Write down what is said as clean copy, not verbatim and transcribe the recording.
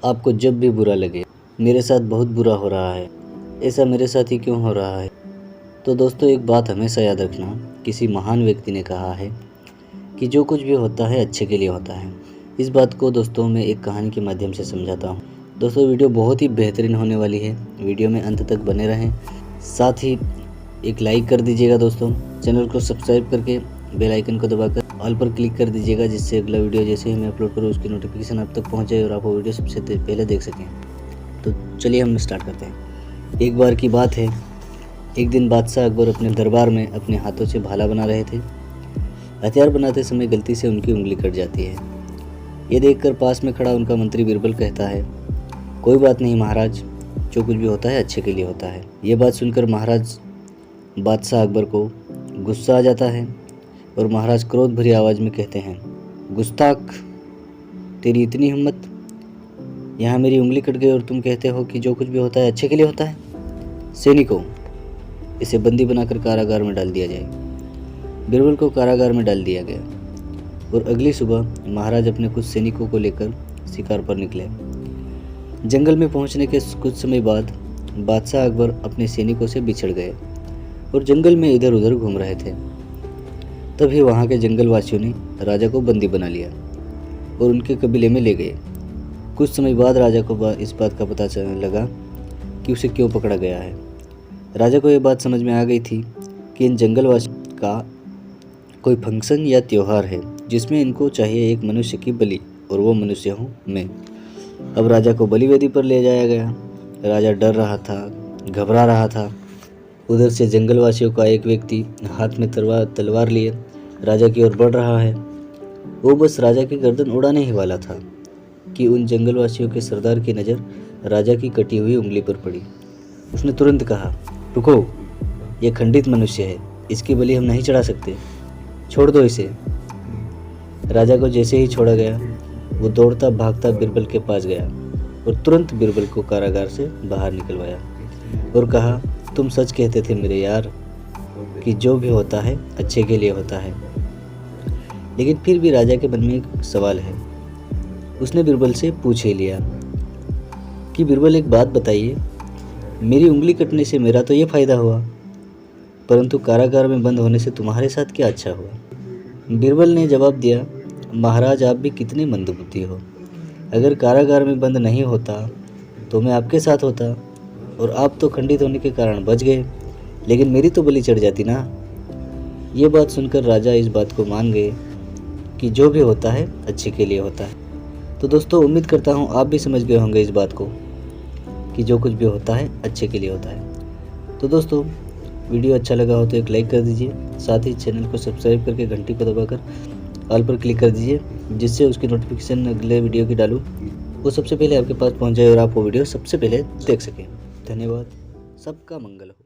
आपको जब भी बुरा लगे, मेरे साथ बहुत बुरा हो रहा है, ऐसा मेरे साथ ही क्यों हो रहा है। तो दोस्तों एक बात हमेशा याद रखना, किसी महान व्यक्ति ने कहा है कि जो कुछ भी होता है अच्छे के लिए होता है। इस बात को दोस्तों मैं एक कहानी के माध्यम से समझाता हूँ। दोस्तों वीडियो बहुत ही बेहतरीन होने वाली है, वीडियो में अंत तक बने रहें। साथ ही एक लाइक कर दीजिएगा दोस्तों, चैनल को सब्सक्राइब करके बेल आइकन को दबाकर ऑल पर क्लिक कर दीजिएगा, जिससे अगला वीडियो जैसे ही मैं अपलोड करूँ उसकी नोटिफिकेशन आप तक पहुँच जाए और आप वो वीडियो सबसे पहले देख सकें। तो चलिए हम स्टार्ट करते हैं। एक बार की बात है, एक दिन बादशाह अकबर अपने दरबार में अपने हाथों से भाला बना रहे थे। हथियार बनाते समय गलती से उनकी उंगली कट जाती है। ये देखकर पास में खड़ा उनका मंत्री बीरबल कहता है, कोई बात नहीं महाराज, जो कुछ भी होता है अच्छे के लिए होता है। ये बात सुनकर महाराज बादशाह अकबर को गुस्सा आ जाता है और महाराज क्रोध भरी आवाज़ में कहते हैं, गुस्ताख, तेरी इतनी हिम्मत, यहाँ मेरी उंगली कट गई और तुम कहते हो कि जो कुछ भी होता है अच्छे के लिए होता है। सैनिकों, इसे बंदी बनाकर कारागार में डाल दिया जाए। बीरबल को कारागार में डाल दिया गया और अगली सुबह महाराज अपने कुछ सैनिकों को लेकर शिकार पर निकले। जंगल में पहुंचने के कुछ समय बाद बादशाह अकबर अपने सैनिकों से बिछड़ गए और जंगल में इधर उधर घूम रहे थे। तभी वहाँ के जंगलवासियों ने राजा को बंदी बना लिया और उनके कबीले में ले गए। कुछ समय बाद राजा को इस बात का पता चलने लगा कि उसे क्यों पकड़ा गया है। राजा को यह बात समझ में आ गई थी कि इन जंगलवासियों का कोई फंक्शन या त्यौहार है जिसमें इनको चाहिए एक मनुष्य की बलि, और वो मनुष्य हूँ मैं। अब राजा को बलि वेदी पर ले जाया गया। राजा डर रहा था, घबरा रहा था। उधर से जंगलवासियों का एक व्यक्ति हाथ में तलवार लिए राजा की ओर बढ़ रहा है। वो बस राजा की गर्दन उड़ाने ही वाला था कि उन जंगलवासियों के सरदार की नज़र राजा की कटी हुई उंगली पर पड़ी। उसने तुरंत कहा, रुको, ये खंडित मनुष्य है, इसकी बलि हम नहीं चढ़ा सकते, छोड़ दो इसे। राजा को जैसे ही छोड़ा गया, वो दौड़ता भागता बीरबल के पास गया और तुरंत बीरबल को कारागार से बाहर निकलवाया और कहा, तुम सच कहते थे मेरे यार कि जो भी होता है अच्छे के लिए होता है। लेकिन फिर भी राजा के मन में एक सवाल है। उसने बीरबल से पूछ ही लिया कि बीरबल एक बात बताइए, मेरी उंगली कटने से मेरा तो ये फ़ायदा हुआ, परंतु कारागार में बंद होने से तुम्हारे साथ क्या अच्छा हुआ। बीरबल ने जवाब दिया, महाराज आप भी कितने मंदबुद्धि हो। अगर कारागार में बंद नहीं होता तो मैं आपके साथ होता और आप तो खंडित होने के कारण बच गए, लेकिन मेरी तो बलि चढ़ जाती ना। ये बात सुनकर राजा इस बात को मान गए कि जो भी होता है अच्छे के लिए होता है। तो दोस्तों उम्मीद करता हूँ आप भी समझ गए होंगे इस बात को कि जो कुछ भी होता है अच्छे के लिए होता है। तो दोस्तों वीडियो अच्छा लगा हो तो एक लाइक कर दीजिए, साथ ही चैनल को सब्सक्राइब करके घंटी को दबाकर ऑल पर क्लिक कर दीजिए, जिससे उसकी नोटिफिकेशन अगले वीडियो की डालूँ वो सबसे पहले आपके पास पहुंच जाए और आप वो वीडियो सबसे पहले देख सकें। धन्यवाद, सबका मंगल हो।